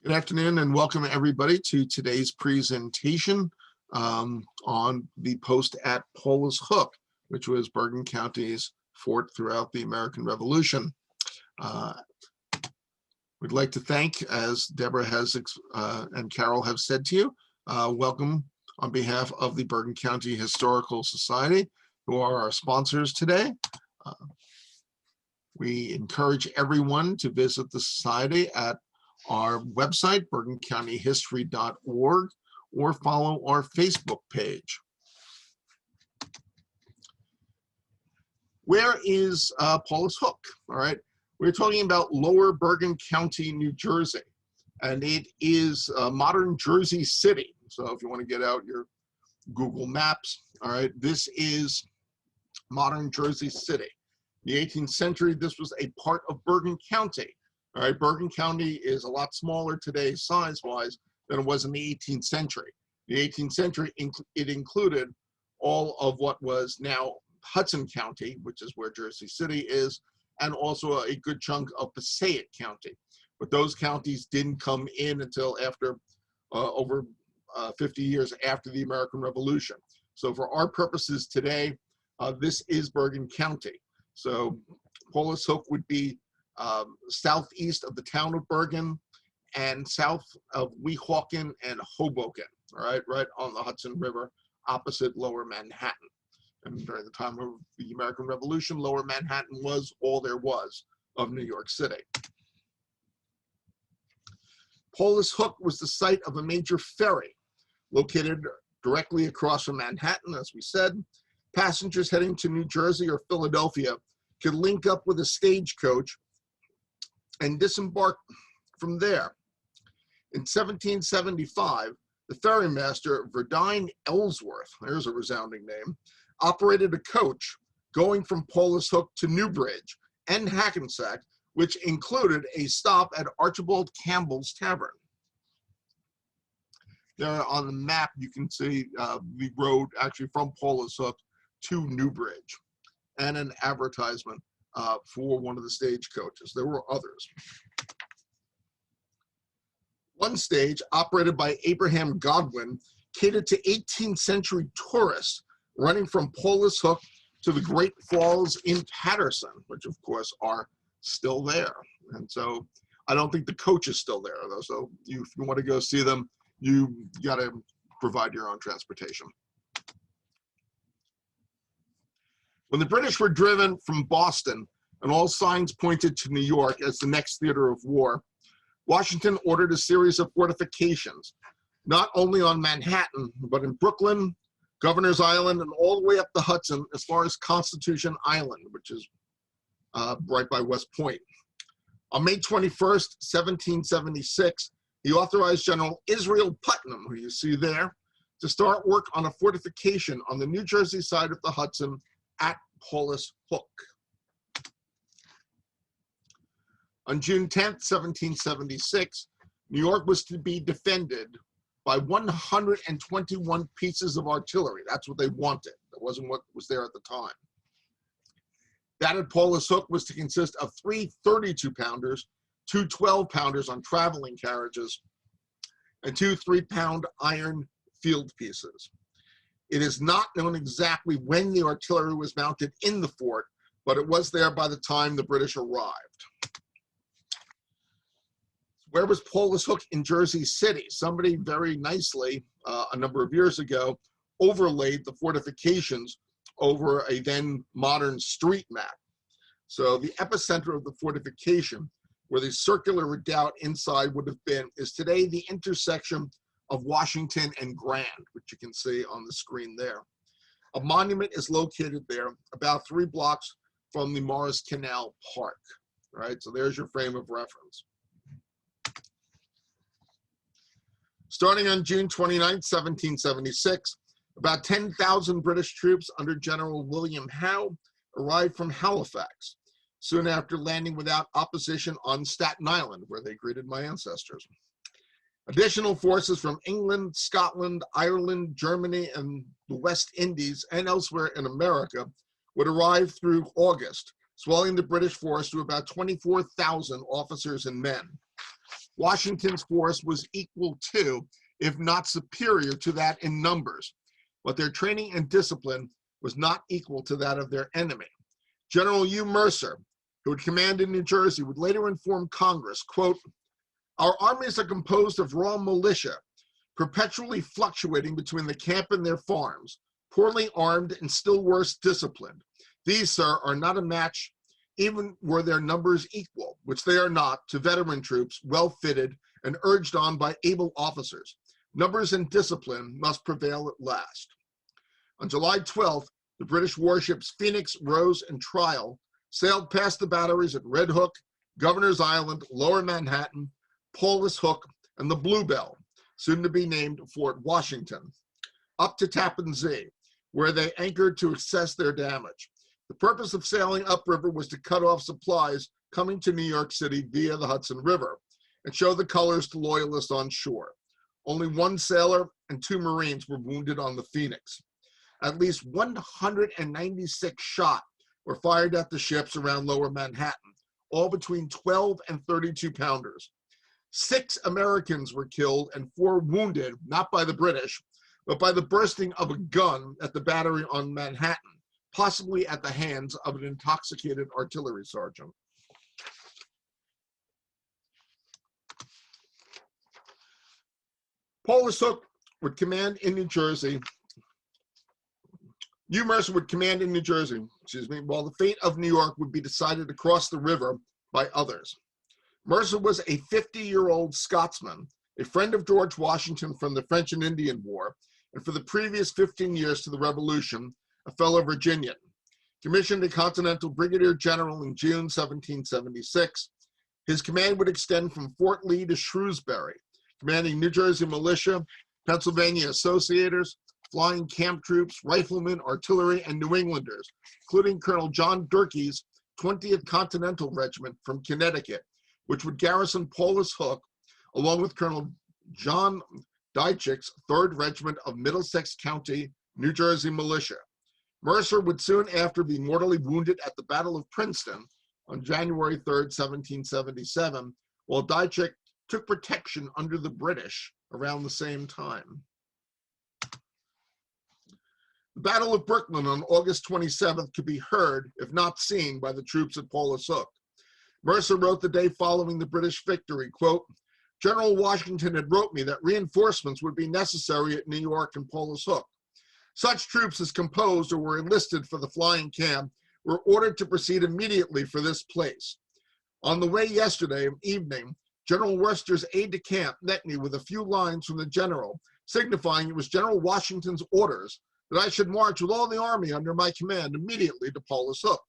Good afternoon and welcome everybody to today's presentation on the post at Paulus Hook, which was Bergen County's fort throughout the American Revolution. We'd like to thank, as Deborah has and Carol have said to you, welcome on behalf of the Bergen County Historical Society, who are our sponsors today. We encourage everyone to visit the society at our website, bergencountyhistory.org, or follow our Facebook page. Where is Paulus Hook? All right, we're talking about Lower Bergen County, New Jersey, and it is modern Jersey City. So if you want to get out your Google Maps, all right, this is modern Jersey City. In the 18th century, this was a part of Bergen County. All right, Bergen County is a lot smaller today size-wise than it was in the 18th century. The 18th century, it included all of what was now Hudson County, which is where Jersey City is, and also a good chunk of Passaic County. But those counties didn't come in until after over 50 years after the American Revolution. So for our purposes today, this is Bergen County. So Paulus Hook would be southeast of the town of Bergen and south of Weehawken and Hoboken, all right, right on the Hudson River, opposite Lower Manhattan. And during the time of the American Revolution, Lower Manhattan was all there was of New York City. Paulus Hook was the site of a major ferry located directly across from Manhattan, as we said. Passengers heading to New Jersey or Philadelphia could link up with a stagecoach and disembark from there. In 1775, the ferrymaster Verdine Ellsworth, there's a resounding name, operated a coach going from Paulus Hook to Newbridge and Hackensack, which included a stop at Archibald Campbell's Tavern. There on the map, you can see the road actually from Paulus Hook to Newbridge, and an advertisement for one of the stagecoaches. There were others. One stage, operated by Abraham Godwin, catered to 18th century tourists running from Paulus Hook to the Great Falls in Patterson, which of course are still there. And so I don't think the coach is still there though. So if you want to go see them, you got to provide your own transportation. When the British were driven from Boston and all signs pointed to New York as the next theater of war, Washington ordered a series of fortifications, not only on Manhattan, but in Brooklyn, Governor's Island, and all the way up the Hudson as far as Constitution Island, which is right by West Point. On May 21st, 1776, he authorized General Israel Putnam, who you see there, to start work on a fortification on the New Jersey side of the Hudson at Paulus Hook. On June 10th, 1776, New York was to be defended by 121 pieces of artillery. That's what they wanted. That wasn't what was there at the time. That at Paulus Hook was to consist of 3 32-pounders, 2 12-pounders on traveling carriages, and 2 3-pound iron field pieces. It is not known exactly when the artillery was mounted in the fort, but it was there by the time the British arrived. Where was Paulus Hook in Jersey City? Somebody very nicely, a number of years ago, overlaid the fortifications over a then modern street map. So the epicenter of the fortification, where the circular redoubt inside would have been, is today the intersection of Washington and Grand, which you can see on the screen there. A monument is located there about 3 blocks from the Morris Canal Park. All right, so there's your frame of reference. Starting on June 29, 1776, about 10,000 British troops under General William Howe arrived from Halifax, soon after landing without opposition on Staten Island, where they greeted my ancestors. Additional forces from England, Scotland, Ireland, Germany, and the West Indies, and elsewhere in America would arrive through August, swelling the British force to about 24,000 officers and men. Washington's force was equal to, if not superior to that in numbers, but their training and discipline was not equal to that of their enemy. General U. Mercer, who would command in New Jersey, would later inform Congress, quote, "Our armies are composed of raw militia, perpetually fluctuating between the camp and their farms, poorly armed and still worse disciplined. These, sir, are not a match, even were their numbers equal, which they are not, to veteran troops, well fitted and urged on by able officers. Numbers and discipline must prevail at last." On July 12th, the British warships Phoenix, Rose, and Trial sailed past the batteries at Red Hook, Governor's Island, Lower Manhattan, Paulus Hook, and the Bluebell, soon to be named Fort Washington, up to Tappan Zee, where they anchored to assess their damage. The purpose of sailing upriver was to cut off supplies coming to New York City via the Hudson River and show the colors to loyalists on shore. Only one sailor and 2 Marines were wounded on the Phoenix. At least 196 shot were fired at the ships around Lower Manhattan, all between 12 and 32 pounders. 6 Americans were killed and 4 wounded, not by the British, but by the bursting of a gun at the battery on Manhattan, possibly at the hands of an intoxicated artillery sergeant. Paulus Hook would command in New Jersey. U. Mercer would command in New Jersey, while the fate of New York would be decided across the river by others. Mercer was a 50-year-old Scotsman, a friend of George Washington from the French and Indian War, and for the previous 15 years to the Revolution, a fellow Virginian. Commissioned a Continental Brigadier General in June 1776, his command would extend from Fort Lee to Shrewsbury, commanding New Jersey militia, Pennsylvania Associators, flying camp troops, riflemen, artillery, and New Englanders, including Colonel John Durkee's 20th Continental Regiment from Connecticut, which would garrison Paulus Hook, along with Colonel John Dietrich's 3rd Regiment of Middlesex County, New Jersey Militia. Mercer would soon after be mortally wounded at the Battle of Princeton on January 3rd, 1777, while Dietrich took protection under the British around the same time. The Battle of Brooklyn on August 27th could be heard, if not seen, by the troops at Paulus Hook. Mercer wrote the day following the British victory, quote, "General Washington had wrote me that reinforcements would be necessary at New York and Paulus Hook. Such troops as composed or were enlisted for the flying camp were ordered to proceed immediately for this place. On the way yesterday evening, General Worcester's aide-de-camp met me with a few lines from the general, signifying it was General Washington's orders that I should march with all the army under my command immediately to Paulus Hook.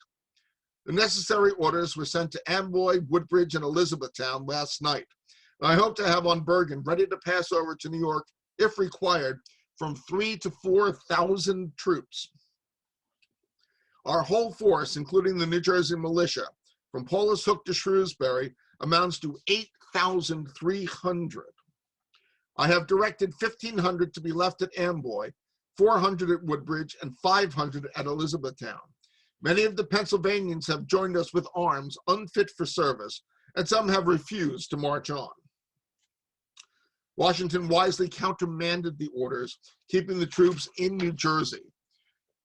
The necessary orders were sent to Amboy, Woodbridge, and Elizabethtown last night. And I hope to have on Bergen ready to pass over to New York, if required, from 3,000 to 4,000 troops. Our whole force, including the New Jersey militia, from Paulus Hook to Shrewsbury, amounts to 8,300. I have directed 1,500 to be left at Amboy, 400 at Woodbridge, and 500 at Elizabethtown. Many of the Pennsylvanians have joined us with arms unfit for service, and some have refused to march on." Washington wisely countermanded the orders, keeping the troops in New Jersey.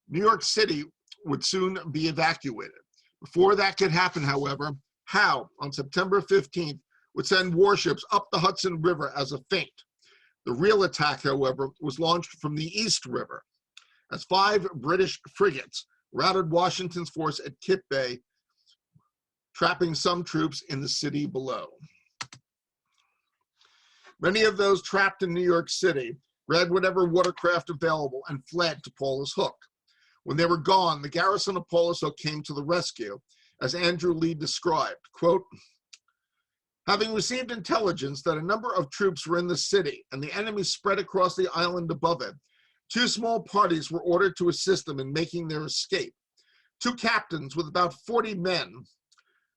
New York City would soon be evacuated. Before that could happen, however, Howe, on September 15th, would send warships up the Hudson River as a feint. The real attack, however, was launched from the East River, as 5 British frigates routed Washington's force at Kip Bay, trapping some troops in the city below. Many of those trapped in New York City grabbed whatever watercraft available and fled to Paulus Hook. When they were gone, the garrison of Paulus Hook came to the rescue, as Andrew Lee described, quote, "Having received intelligence that a number of troops were in the city and the enemy spread across the island above it, 2 small parties were ordered to assist them in making their escape. 2 captains with about 40 men,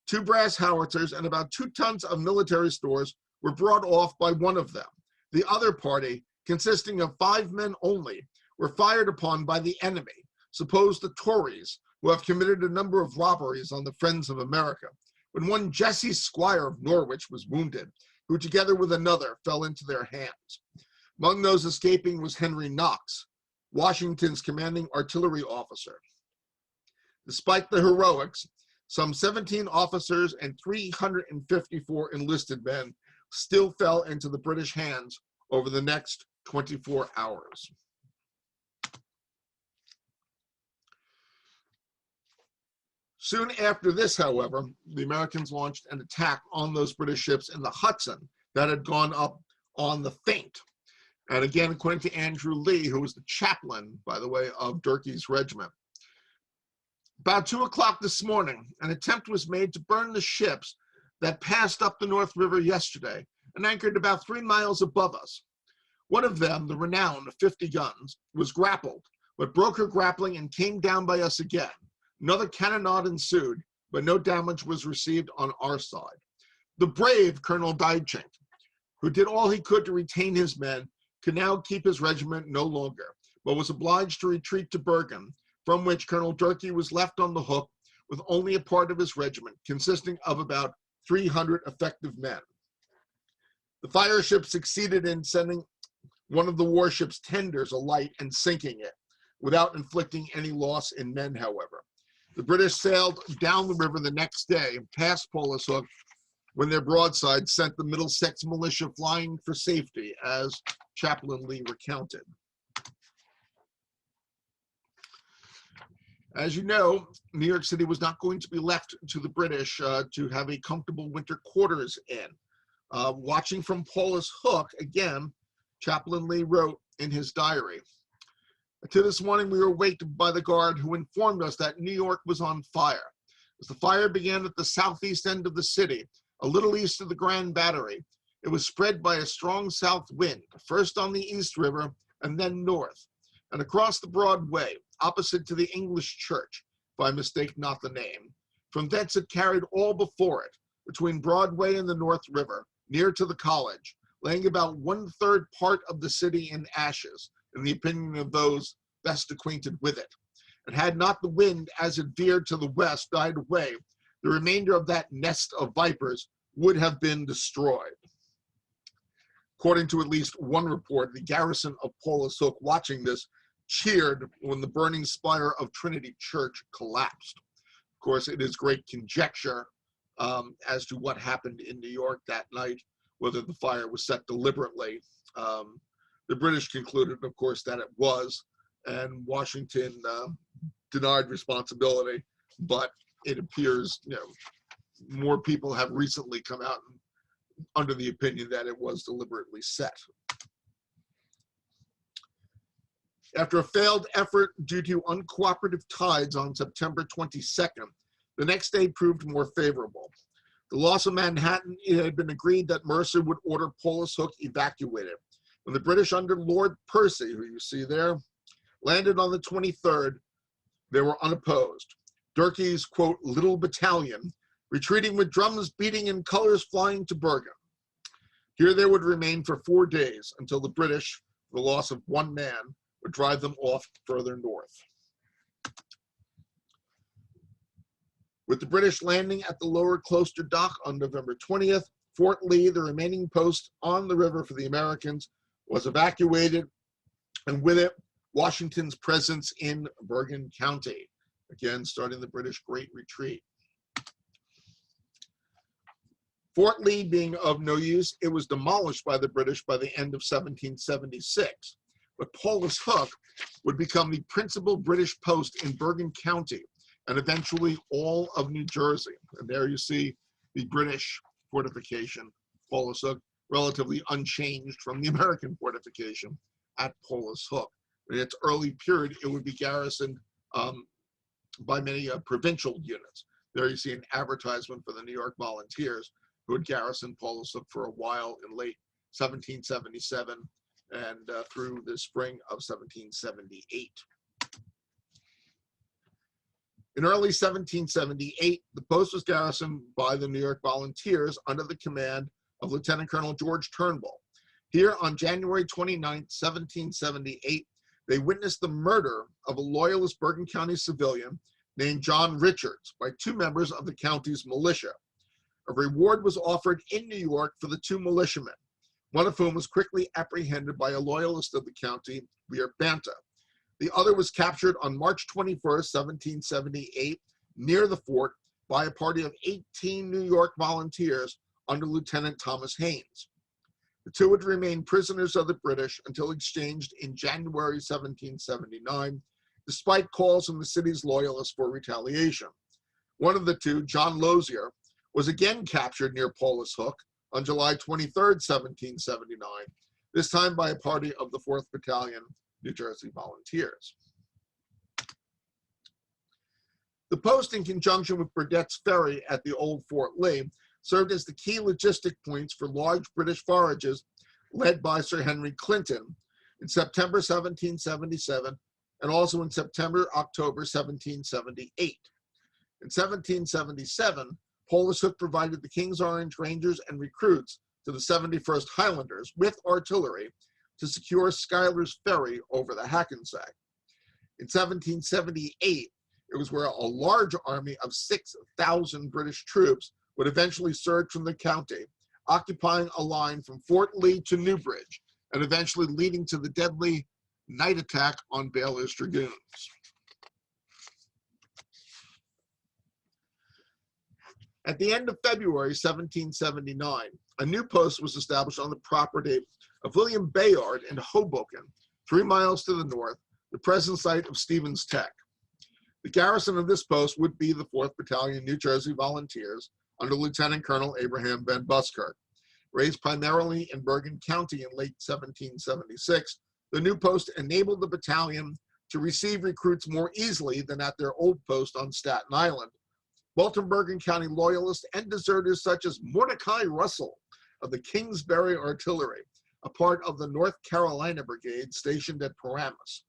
2 brass howitzers, and about 2 tons of military stores were brought off by one of them. The other party, consisting of 5 men only, were fired upon by the enemy, supposed the Tories, who have committed a number of robberies on the Friends of America. When one Jesse Squire of Norwich was wounded, who together with another fell into their hands. Among those escaping was Henry Knox, Washington's commanding artillery officer. Despite the heroics, some 17 officers and 354 enlisted men still fell into the British hands over the next 24 hours. Soon after this, however, the Americans launched an attack on those British ships in the Hudson that had gone up on the feint. And again, according to Andrew Lee, who was the chaplain, by the way, of Durkee's regiment, about 2 o'clock this morning, an attempt was made to burn the ships that passed up the North River yesterday and anchored about 3 miles above us. One of them, the Renown of 50 guns, was grappled, but broke her grappling and came down by us again. Another cannonade ensued, but no damage was received on our side. The brave Colonel Dychink, who did all he could to retain his men, could now keep his regiment no longer, but was obliged to retreat to Bergen, from which Colonel Durkee was left on the hook with only a part of his regiment, consisting of about 300 effective men. The fire ship succeeded in sending one of the warship's tenders alight and sinking it, without inflicting any loss in men, however. The British sailed down the river the next day, past Paulus Hook, when their broadside sent the Middlesex militia flying for safety, as Chaplain Lee recounted. As you know, New York City was not going to be left to the British to have a comfortable winter quarters in. Watching from Paulus Hook, again, Chaplain Lee wrote in his diary, "To this morning we were waked by the guard who informed us that New York was on fire. As the fire began at the southeast end of the city, a little east of the Grand Battery, it was spread by a strong south wind, first on the East River and then north, and across the Broadway, opposite to the English Church, if I mistake not the name. From thence it carried all before it, between Broadway and the North River, near to the college, laying about 1/3 part of the city in ashes, in the opinion of those best acquainted with it. And had not the wind, as it veered to the west, died away, the remainder of that nest of vipers would have been destroyed." According to at least one report, the garrison of Paulus Hook, watching this, cheered when the burning spire of Trinity Church collapsed. Of course, it is great conjecture as to what happened in New York that night, whether the fire was set deliberately. The British concluded, of course, that it was, and Washington denied responsibility, but it appears, more people have recently come out under the opinion that it was deliberately set. After a failed effort due to uncooperative tides on September 22nd, the next day proved more favorable. The loss of Manhattan, it had been agreed that Mercer would order Paulus Hook evacuated. When the British under Lord Percy, who you see there, landed on the 23rd, they were unopposed. Durkee's, quote, little battalion, retreating with drums beating and colors flying to Bergen. Here they would remain for 4 days until the British, the loss of one man, would drive them off further north. With the British landing at the lower Closter Dock on November 20th, Fort Lee, the remaining post on the river for the Americans, was evacuated, and with it, Washington's presence in Bergen County, again starting the British Great Retreat. Fort Lee being of no use, it was demolished by the British by the end of 1776. But Paulus Hook would become the principal British post in Bergen County and eventually all of New Jersey. And there you see the British fortification, Paulus Hook, relatively unchanged from the American fortification at Paulus Hook. In its early period, it would be garrisoned by many provincial units. There you see an advertisement for the New York Volunteers, who had garrisoned Paulus Hook for a while in late 1777 and through the spring of 1778. In early 1778, the post was garrisoned by the New York Volunteers under the command of Lieutenant Colonel George Turnbull. Here on January 29, 1778, they witnessed the murder of a loyalist Bergen County civilian named John Richards by 2 members of the county's militia. A reward was offered in New York for the two militiamen, one of whom was quickly apprehended by a loyalist of the county, Rear Banta. The other was captured on March 21st, 1778, near the fort by a party of 18 New York volunteers under Lieutenant Thomas Haynes. The two would remain prisoners of the British until exchanged in January 1779, despite calls from the city's loyalists for retaliation. One of the two, John Lozier, was again captured near Paulus Hook on July 23, 1779, this time by a party of the 4th Battalion, New Jersey Volunteers. The post, in conjunction with Burdett's Ferry at the old Fort Lee, served as the key logistic points for large British forages led by Sir Henry Clinton in September 1777 and also in September-October 1778. In 1777, Paulus Hook provided the King's Orange Rangers and recruits to the 71st Highlanders with artillery to secure Schuyler's Ferry over the Hackensack. In 1778, it was where a large army of 6,000 British troops would eventually surge from the county, occupying a line from Fort Lee to Newbridge, and eventually leading to the deadly night attack on Baylor's Dragoons. At the end of February 1779, a new post was established on the property of William Bayard in Hoboken, 3 miles to the north, the present site of Stevens Tech. The garrison of this post would be the 4th Battalion, New Jersey Volunteers, under Lieutenant Colonel Abraham Van Buskirk. Raised primarily in Bergen County in late 1776, the new post enabled the battalion to receive recruits more easily than at their old post on Staten Island. Bolton Bergen County loyalists and deserters such as Mordecai Russell of the Kingsbury Artillery, a part of the North Carolina Brigade stationed at Paramus.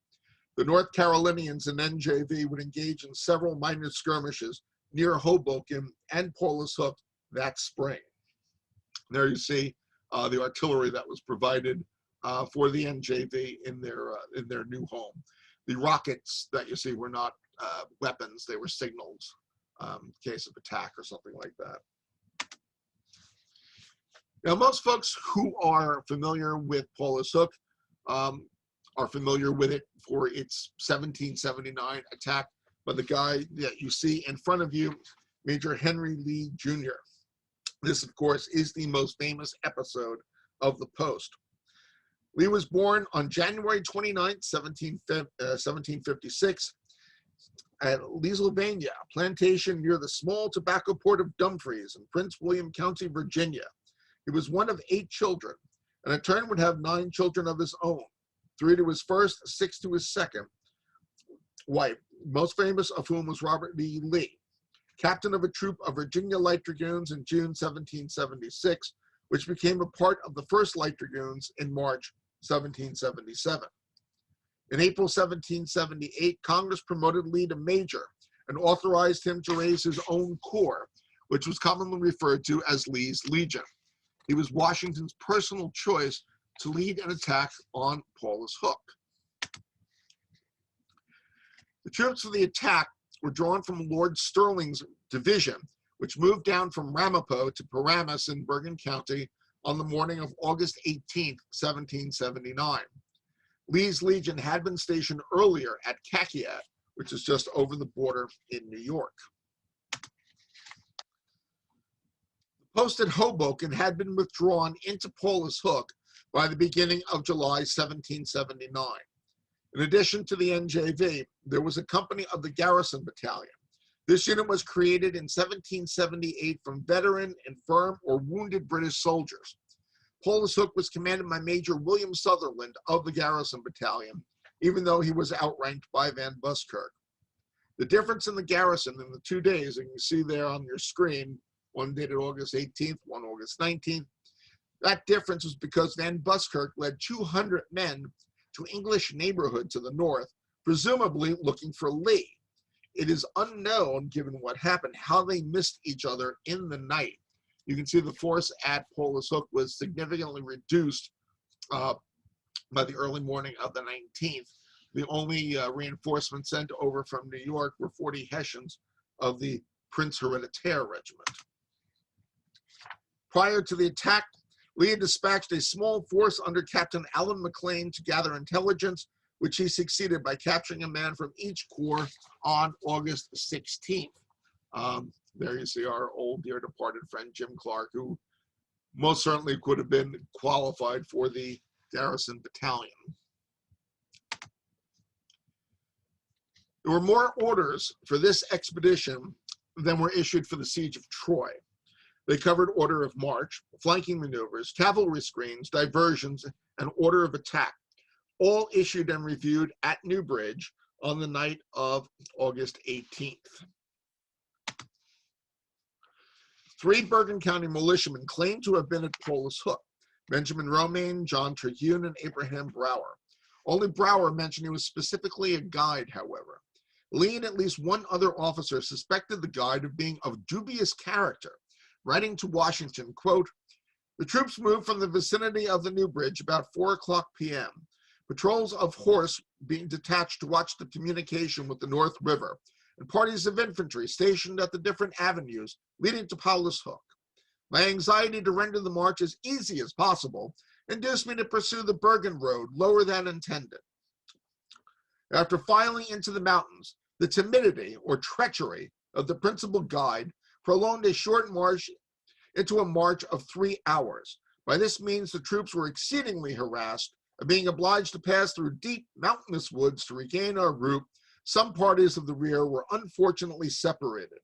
The North Carolinians and NJV would engage in several minor skirmishes near Hoboken and Paulus Hook that spring. There you see the artillery that was provided for the NJV in their new home. The rockets that you see were not weapons, they were signals in case of attack or something like that. Now, most folks who are familiar with Paulus Hook are familiar with it for its 1779 attack by the guy that you see in front of you, Major Henry Lee Jr. This, of course, is the most famous episode of the post. Lee was born on January 29, 1756, at Leesylvania, a plantation near the small tobacco port of Dumfries in Prince William County, Virginia. He was one of 8 children, and in turn would have 9 children of his own, 3 to his first, 6 to his second wife, most famous of whom was Robert B. Lee, captain of a troop of Virginia Light Dragoons in June 1776, which became a part of the 1st Light Dragoons in March 1777. In April 1778, Congress promoted Lee to major and authorized him to raise his own corps, which was commonly referred to as Lee's Legion. He was Washington's personal choice to lead an attack on Paulus Hook. The troops for the attack were drawn from Lord Stirling's division, which moved down from Ramapo to Paramus in Bergen County on the morning of August 18, 1779. Lee's Legion had been stationed earlier at Kakiat, which is just over the border in New York. The post at Hoboken had been withdrawn into Paulus Hook by the beginning of July 1779. In addition to the NJV, there was a company of the Garrison Battalion. This unit was created in 1778 from veteran, infirm, or wounded British soldiers. Paulus Hook was commanded by Major William Sutherland of the Garrison Battalion, even though he was outranked by Van Buskirk. The difference in the garrison in the 2 days, and you see there on your screen, one dated August 18th, one August 19th, that difference was because Van Buskirk led 200 men to English neighborhood to the north, presumably looking for Lee. It is unknown, given what happened, how they missed each other in the night. You can see the force at Paulus Hook was significantly reduced by the early morning of the 19th. The only reinforcements sent over from New York were 40 Hessians of the Prince Hereditaire Regiment. Prior to the attack, Lee had dispatched a small force under Captain Alan McLean to gather intelligence, which he succeeded by capturing a man from each corps on August 16th. There you see our old dear departed friend Jim Clark, who most certainly could have been qualified for the garrison battalion. There were more orders for this expedition than were issued for the siege of Troy. They covered order of march, flanking maneuvers, cavalry screens, diversions, and order of attack, all issued and reviewed at New Bridge on the night of August 18th. 3 Bergen County militiamen claimed to have been at Paulus Hook: Benjamin Romaine, John Terhune, and Abraham Brower. Only Brower mentioned he was specifically a guide, however. Lee and at least one other officer suspected the guide of being of dubious character, writing to Washington, quote, "The troops moved from the vicinity of the New Bridge about 4:00 p.m. Patrols of horse being detached to watch the communication with the North River, and parties of infantry stationed at the different avenues leading to Paulus Hook. My anxiety to render the march as easy as possible induced me to pursue the Bergen road lower than intended. After filing into the mountains, the timidity or treachery of the principal guide prolonged a short march into a march of 3 hours. By this means, the troops were exceedingly harassed, and being obliged to pass through deep mountainous woods to regain our route, some parties of the rear were unfortunately separated.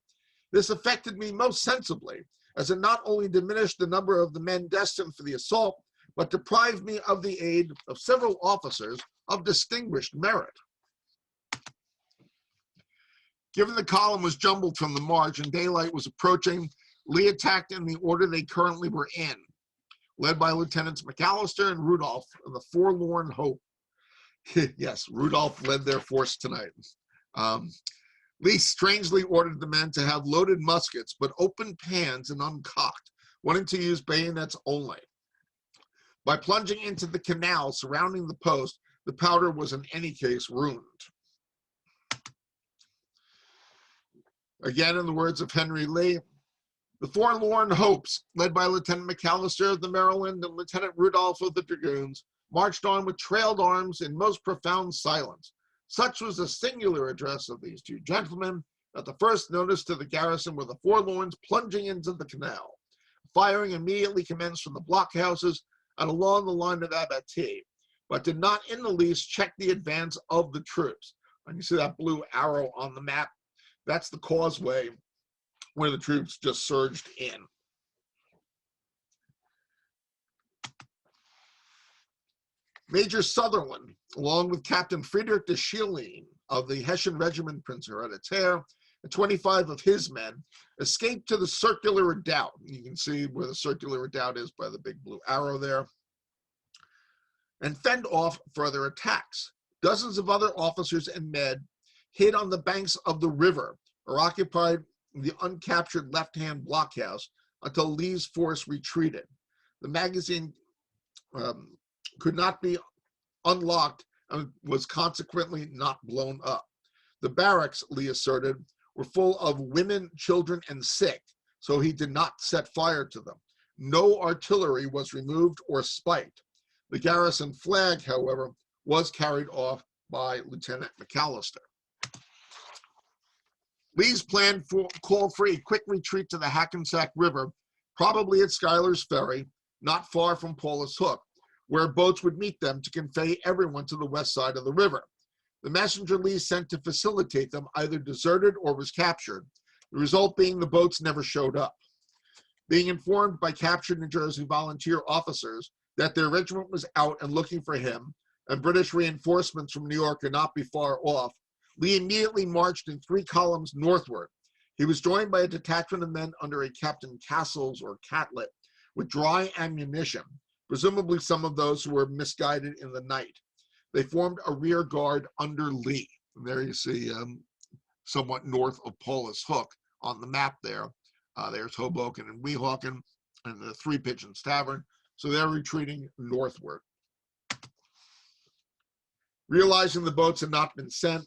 This affected me most sensibly, as it not only diminished the number of the men destined for the assault, but deprived me of the aid of several officers of distinguished merit." Given the column was jumbled from the march and daylight was approaching, Lee attacked in the order they currently were in, led by Lieutenants McAllister and Rudolph of the Forlorn Hope. Yes, Rudolph led their force tonight. Lee strangely ordered the men to have loaded muskets, but open pans and uncocked, wanting to use bayonets only. By plunging into the canal surrounding the post, the powder was in any case ruined. Again, in the words of Henry Lee, the Forlorn Hopes, led by Lieutenant McAllister of the Maryland and Lieutenant Rudolph of the Dragoons, marched on with trailed arms in most profound silence. Such was the singular address of these 2 gentlemen that the first notice to the garrison were the Forlorns plunging into the canal. Firing immediately commenced from the blockhouses and along the line of abattis, but did not in the least check the advance of the troops. And you see that blue arrow on the map? That's the causeway where the troops just surged in. Major Sutherland, along with Captain Friedrich de Schieling of the Hessian Regiment Prince Hereditaire, and 25 of his men, escaped to the circular redoubt. You can see where the circular redoubt is by the big blue arrow there, and fend off further attacks. Dozens of other officers and men hid on the banks of the river or occupied the uncaptured left-hand blockhouse until Lee's force retreated. The magazine could not be unlocked and was consequently not blown up. The barracks, Lee asserted, were full of women, children, and sick, so he did not set fire to them. No artillery was removed or spiked. The garrison flag, however, was carried off by Lieutenant McAllister. Lee's plan called for a quick retreat to the Hackensack River, probably at Schuyler's Ferry, not far from Paulus Hook, where boats would meet them to convey everyone to the west side of the river. The messenger Lee sent to facilitate them either deserted or was captured, the result being the boats never showed up. Being informed by captured New Jersey volunteer officers that their regiment was out and looking for him, and British reinforcements from New York could not be far off, Lee immediately marched in 3 columns northward. He was joined by a detachment of men under a Captain Castles or Catlett with dry ammunition, presumably some of those who were misguided in the night. They formed a rear guard under Lee. And there you see somewhat north of Paulus Hook on the map there. There's Hoboken and Weehawken and the Three Pigeons Tavern. So they're retreating northward. Realizing the boats had not been sent,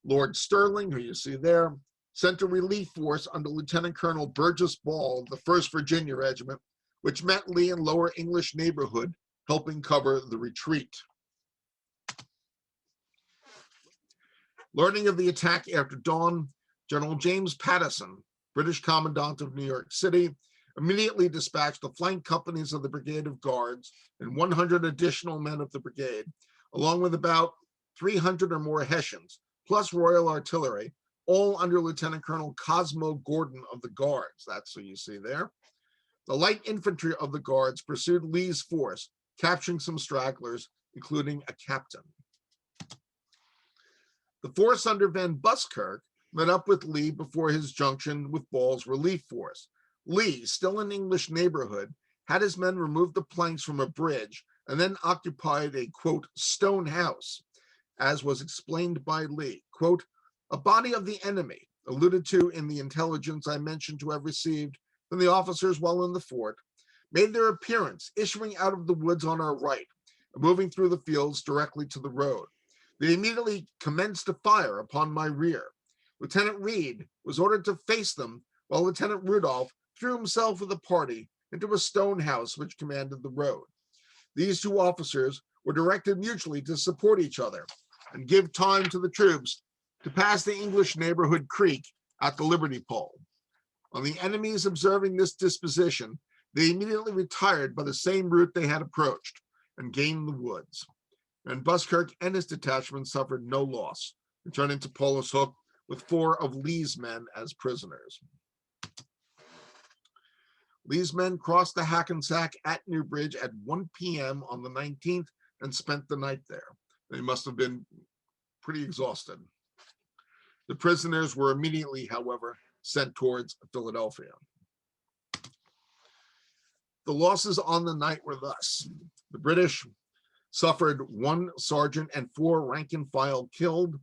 Lord Sterling, who you see there, sent a relief force under Lieutenant Colonel Burgess Ball of the 1st Virginia Regiment which met Lee in lower English neighborhood, helping cover the retreat. Learning of the attack after dawn, General James Patterson, British Commandant of New York City, immediately dispatched the flank companies of the Brigade of Guards and 100 additional men of the brigade, along with about 300 or more Hessians, plus Royal Artillery, all under Lieutenant Colonel Cosmo Gordon of the Guards. That's who you see there. The light infantry of the Guards pursued Lee's force, capturing some stragglers, including a captain. The force under Van Buskirk met up with Lee before his junction with Ball's relief force. Lee, still in English neighborhood, had his men remove the planks from a bridge and then occupied a, quote, stone house, as was explained by Lee, quote, a body of the enemy, alluded to in the intelligence I mentioned to have received from the officers while in the fort, made their appearance, issuing out of the woods on our right, and moving through the fields directly to the road. They immediately commenced a fire upon my rear. Lieutenant Reed was ordered to face them, while Lieutenant Rudolph threw himself with the party into a stone house which commanded the road. These two officers were directed mutually to support each other and give time to the troops to pass the English neighborhood creek at the Liberty Pole. On the enemies observing this disposition, they immediately retired by the same route they had approached and gained the woods. And Buskirk and his detachment suffered no loss, returning to Paulus Hook with 4 of Lee's men as prisoners. Lee's men crossed the Hackensack at New Bridge at 1 p.m. on the 19th and spent the night there. They must have been pretty exhausted. The prisoners were immediately, however, sent towards Philadelphia. The losses on the night were thus. The British suffered 1 sergeant and 4 rank and file killed,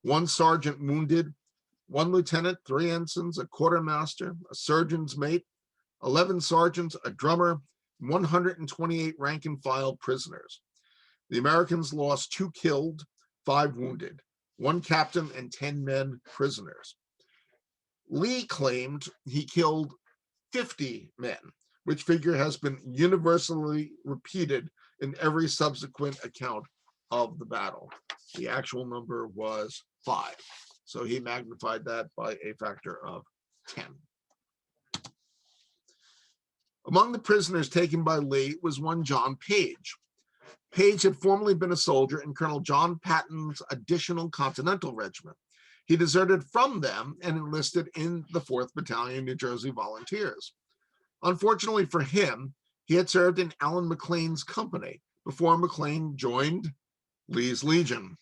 1 sergeant wounded, 1 lieutenant, 3 ensigns, a quartermaster, a surgeon's mate, 11 sergeants, a drummer, 128 rank and file prisoners. The Americans lost 2 killed, 5 wounded, 1 captain and 10 men prisoners. Lee claimed he killed 50 men, which figure has been universally repeated in every subsequent account of the battle. The actual number was 5. So he magnified that by a factor of 10. Among the prisoners taken by Lee was one John Page. Page had formerly been a soldier in Colonel John Patton's additional Continental Regiment. He deserted from them and enlisted in the 4th Battalion, New Jersey Volunteers. Unfortunately for him, he had served in Alan McLean's company before McLean joined Lee's Legion.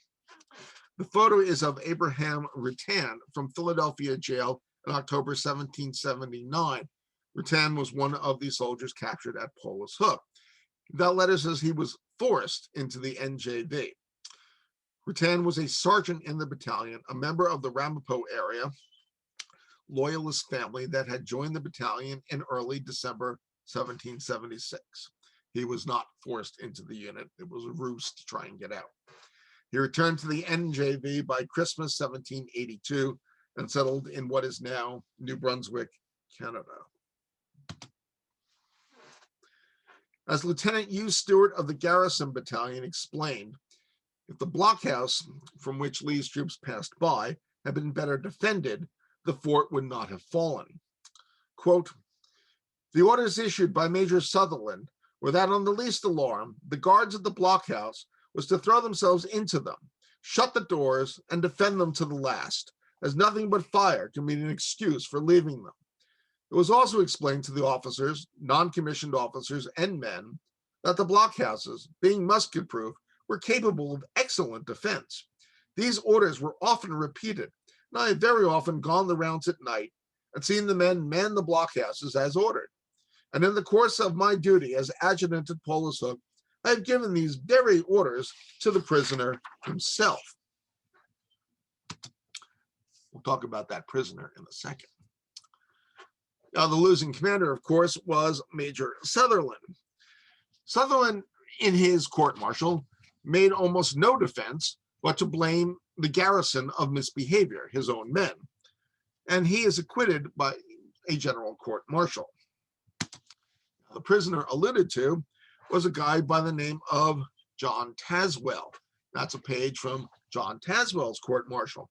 The photo is of Abraham Rutan from Philadelphia jail in October 1779. Rutan was one of the soldiers captured at Paulus Hook. That letter says he was forced into the NJV. Rutan was a sergeant in the battalion, a member of the Ramapo area loyalist family that had joined the battalion in early December 1776. He was not forced into the unit. It was a ruse to try and get out. He returned to the NJV by Christmas 1782 and settled in what is now New Brunswick, Canada. As Lieutenant U. Stewart of the Garrison Battalion explained, if the blockhouse from which Lee's troops passed by had been better defended, the fort would not have fallen. Quote, the orders issued by Major Sutherland were that on the least alarm, the guards at the blockhouse was to throw themselves into them, shut the doors, and defend them to the last, as nothing but fire can be an excuse for leaving them. It was also explained to the officers, non-commissioned officers, and men that the blockhouses, being musket-proof, were capable of excellent defense. These orders were often repeated, and I have very often gone the rounds at night and seen the men man the blockhouses as ordered. And in the course of my duty as adjutant at Paulus Hook, I have given these very orders to the prisoner himself. We'll talk about that prisoner in a second. Now, the losing commander, of course, was Major Sutherland. Sutherland, in his court-martial, made almost no defense but to blame the garrison of misbehavior, his own men. And he is acquitted by a general court-martial. The prisoner alluded to was a guy by the name of John Tazwell. That's a page from John Tazwell's court-martial.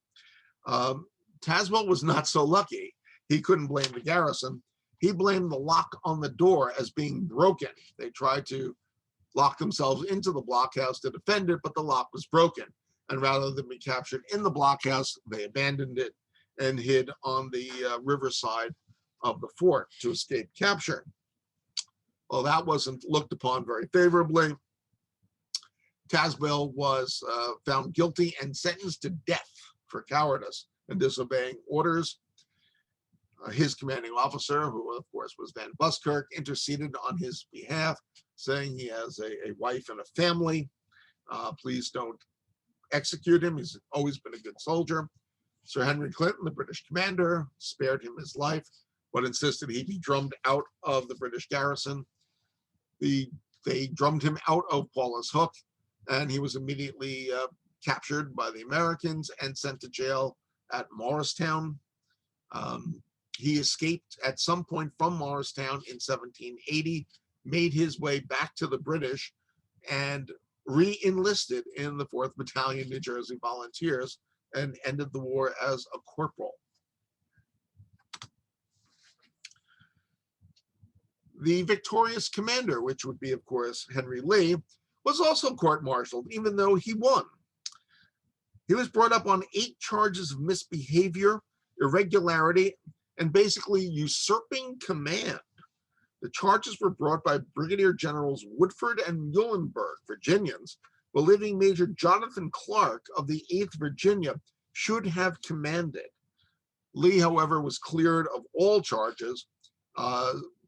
Tazwell was not so lucky. He couldn't blame the garrison. He blamed the lock on the door as being broken. They tried to lock themselves into the blockhouse to defend it, but the lock was broken. And rather than be captured in the blockhouse, they abandoned it and hid on the riverside of the fort to escape capture. Well, that wasn't looked upon very favorably. Tazwell was found guilty and sentenced to death for cowardice and disobeying orders. His commanding officer, who of course was Van Buskirk, interceded on his behalf, saying he has a wife and a family. Please don't execute him. He's always been a good soldier. Sir Henry Clinton, the British commander, spared him his life, but insisted he be drummed out of the British garrison. They drummed him out of Paulus Hook, and he was immediately captured by the Americans and sent to jail at Morristown. He escaped at some point from Morristown in 1780, made his way back to the British, and re-enlisted in the 4th Battalion New Jersey Volunteers and ended the war as a corporal. The victorious commander, which would be, of course, Henry Lee, was also court-martialed, even though he won. He was brought up on 8 charges of misbehavior, irregularity, and basically usurping command. The charges were brought by Brigadier Generals Woodford and Muhlenberg, Virginians, believing Major Jonathan Clark of the 8th Virginia should have commanded. Lee, however, was cleared of all charges,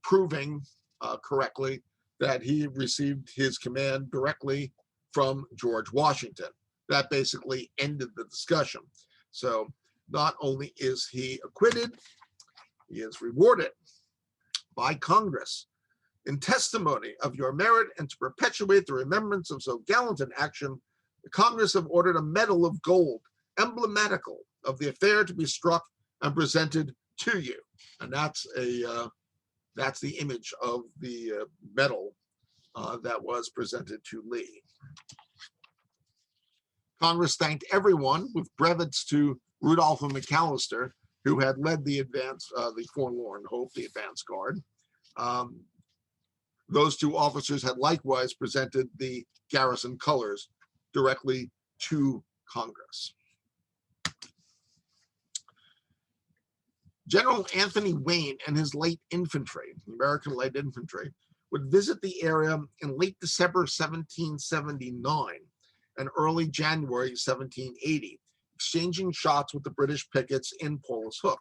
proving correctly that he received his command directly from George Washington. That basically ended the discussion. So not only is he acquitted, he is rewarded by Congress. In testimony of your merit and to perpetuate the remembrance of so gallant an action, the Congress have ordered a medal of gold, emblematical of the affair, to be struck and presented to you. And that's the image of the medal that was presented to Lee. Congress thanked everyone, with brevets to Rudolph and McAllister, who had led the advance, the Forlorn Hope, the advance guard. Those 2 officers had likewise presented the garrison colors directly to Congress. General Anthony Wayne and his light infantry, the American light infantry, would visit the area in late December 1779 and early January 1780, exchanging shots with the British pickets in Paulus Hook.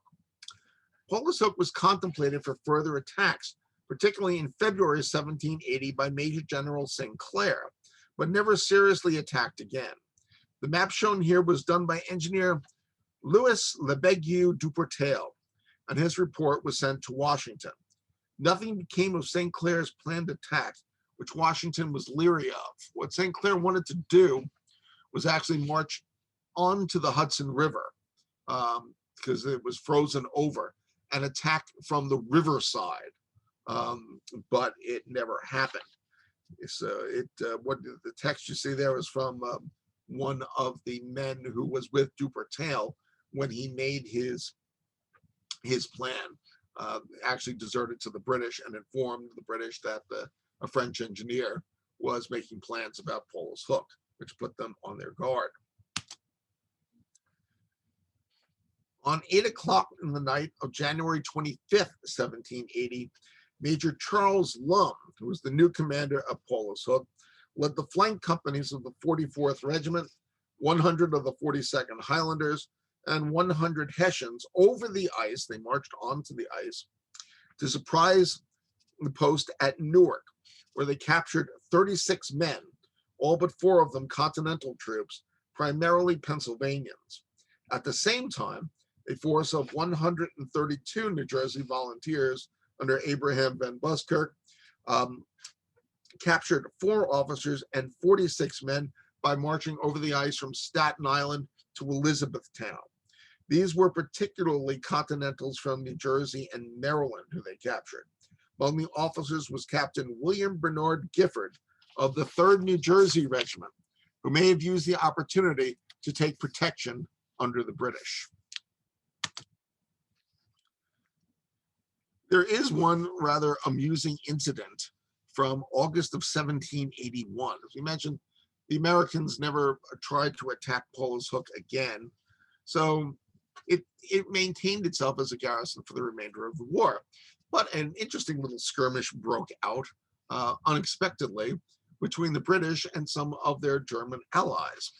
Paulus Hook was contemplated for further attacks, particularly in February 1780 by Major General St. Clair, but never seriously attacked again. The map shown here was done by engineer Louis Lebegue Duportail, and his report was sent to Washington. Nothing became of St. Clair's planned attack, which Washington was leery of. What St. Clair wanted to do was actually march onto the Hudson River, because it was frozen over, and attack from the riverside, but it never happened. So what the text you see there is from one of the men who was with Duportail when he made his plan. Actually deserted to the British and informed the British that a French engineer was making plans about Paulus Hook, which put them on their guard. On 8 o'clock in the night of January 25th, 1780, Major Charles Lum, who was the new commander of Paulus Hook, led the flank companies of the 44th Regiment, 100 of the 42nd Highlanders, and 100 Hessians over the ice. They marched onto the ice to surprise the post at Newark, where they captured 36 men, all but 4 of them Continental troops, primarily Pennsylvanians. At the same time, a force of 132 New Jersey volunteers under Abraham Van Buskirk captured 4 officers and 46 men by marching over the ice from Staten Island to Elizabethtown. These were particularly Continentals from New Jersey and Maryland who they captured. Among the officers was Captain William Bernard Gifford of the 3rd New Jersey Regiment, who may have used the opportunity to take protection under the British. There is one rather amusing incident from August of 1781. As we mentioned, the Americans never tried to attack Paulus Hook again, so it maintained itself as a garrison for the remainder of the war. But an interesting little skirmish broke out unexpectedly between the British and some of their German allies.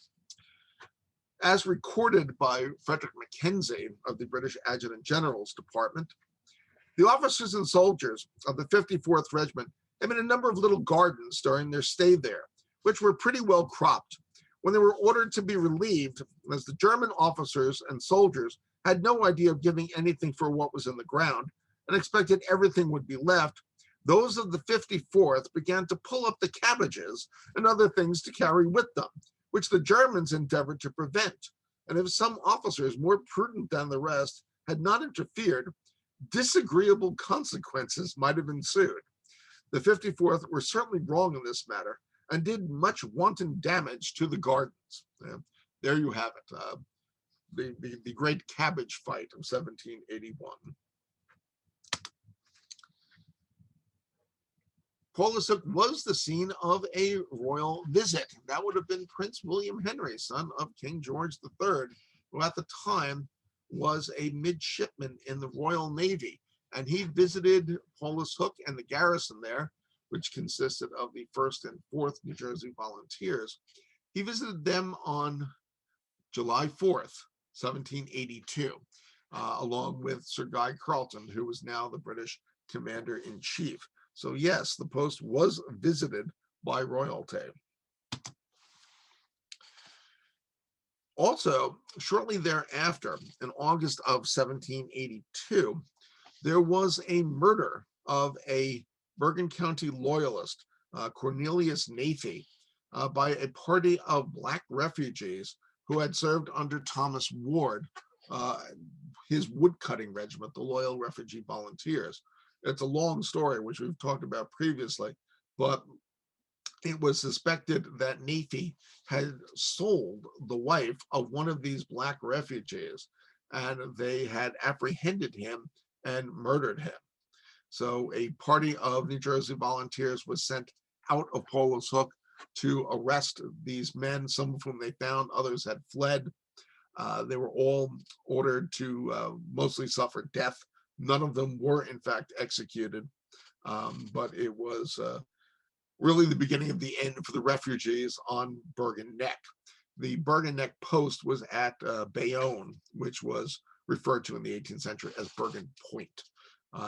As recorded by Frederick Mackenzie of the British Adjutant General's Department, the officers and soldiers of the 54th Regiment had made a number of little gardens during their stay there, which were pretty well cropped. When they were ordered to be relieved, as the German officers and soldiers had no idea of giving anything for what was in the ground and expected everything would be left, those of the 54th began to pull up the cabbages and other things to carry with them, which the Germans endeavored to prevent. And if some officers, more prudent than the rest, had not interfered, disagreeable consequences might have ensued. The 54th were certainly wrong in this matter and did much wanton damage to the gardens. There you have it, the great cabbage fight of 1781. Paulus Hook was the scene of a royal visit. That would have been Prince William Henry, son of King George III, who at the time was a midshipman in the Royal Navy. And he visited Paulus Hook and the garrison there, which consisted of the 1st and 4th New Jersey Volunteers. He visited them on July 4th, 1782, along with Sir Guy Carleton, who was now the British commander-in-chief. So yes, the post was visited by royalty. Also, shortly thereafter, in August of 1782, there was a murder of a Bergen County loyalist, Cornelius Nafee, by a party of Black refugees who had served under Thomas Ward, his woodcutting regiment, the Loyal Refugee Volunteers. It's a long story, which we've talked about previously, but it was suspected that Nafee had sold the wife of one of these Black refugees, and they had apprehended him and murdered him. So a party of New Jersey volunteers was sent out of Paulus Hook to arrest these men, some of whom they found, others had fled. They were all ordered to mostly suffer death. None of them were, in fact, executed, but it was really the beginning of the end for the refugees on Bergen Neck. The Bergen Neck post was at Bayonne, which was referred to in the 18th century as Bergen Point.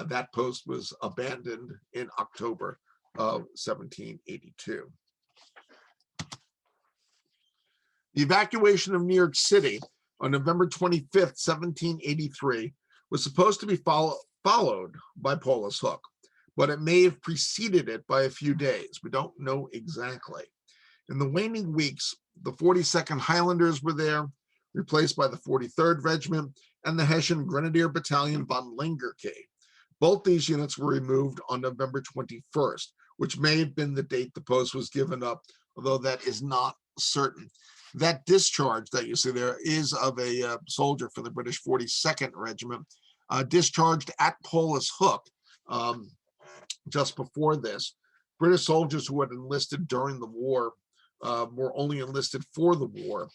That post was abandoned in October of 1782. The evacuation of New York City on November 25th, 1783, was supposed to be followed by Paulus Hook, but it may have preceded it by a few days. We don't know exactly. In the waning weeks, the 42nd Highlanders were there, replaced by the 43rd Regiment and the Hessian Grenadier Battalion von Lengerke. Both these units were removed on November 21st, which may have been the date the post was given up, although that is not certain. That discharge that you see there is of a soldier for the British 42nd Regiment, discharged at Paulus Hook just before this. British soldiers who had enlisted during the war were only enlisted for the war,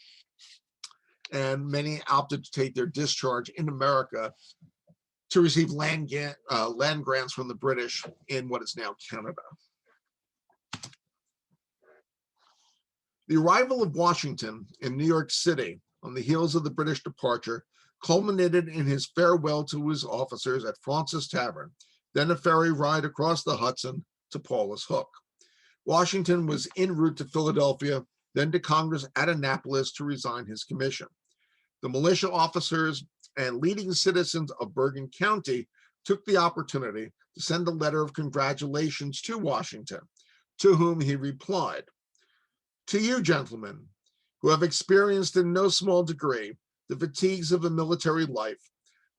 and many opted to take their discharge in America to receive land grants from the British in what is now Canada. The arrival of Washington in New York City on the heels of the British departure culminated in his farewell to his officers at Fraunces Tavern, then a ferry ride across the Hudson to Paulus Hook. Washington was en route to Philadelphia, then to Congress at Annapolis to resign his commission. The militia officers and leading citizens of Bergen County took the opportunity to send a letter of congratulations to Washington, to whom he replied, "To you, gentlemen, who have experienced in no small degree the fatigues of a military life,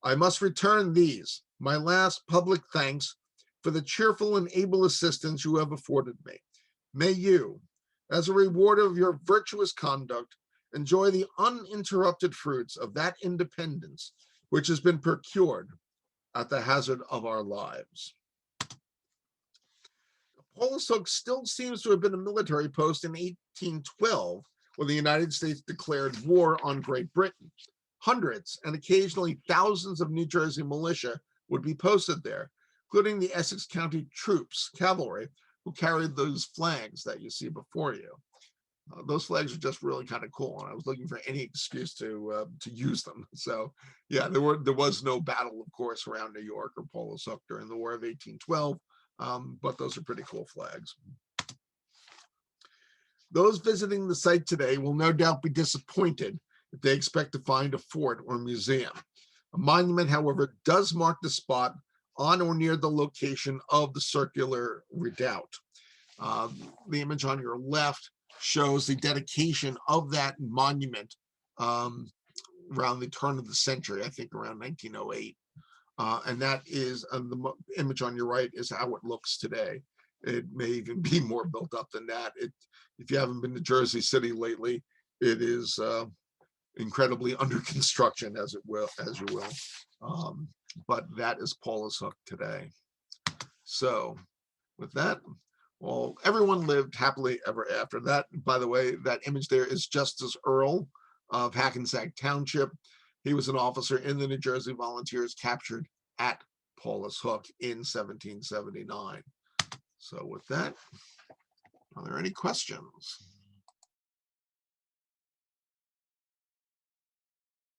I must return these, my last public thanks for the cheerful and able assistance you have afforded me. May you, as a reward of your virtuous conduct, enjoy the uninterrupted fruits of that independence which has been procured at the hazard of our lives. Paulus Hook still seems to have been a military post in 1812, when the United States declared war on Great Britain. Hundreds and occasionally thousands of New Jersey militia would be posted there, including the Essex County troops, cavalry, who carried those flags that you see before you. Those flags are just really kind of cool, and I was looking for any excuse to use them. So, yeah, there was no battle, of course, around New York or Paulus Hook during the War of 1812, but those are pretty cool flags. Those visiting the site today will no doubt be disappointed if they expect to find a fort or museum. A monument, however, does mark the spot on or near the location of the circular redoubt. The image on your left shows the dedication of that monument around the turn of the century, I think around 1908. And that is, the image on your right is how it looks today. It may even be more built up than that. If you haven't been to Jersey City lately, it is incredibly under construction, as you will. But that is Paulus Hook today. So with that, well, everyone lived happily ever after. That, by the way, that image there is Justice Earl of Hackensack Township. He was an officer in the New Jersey Volunteers captured at Paulus Hook in 1779. So with that, are there any questions?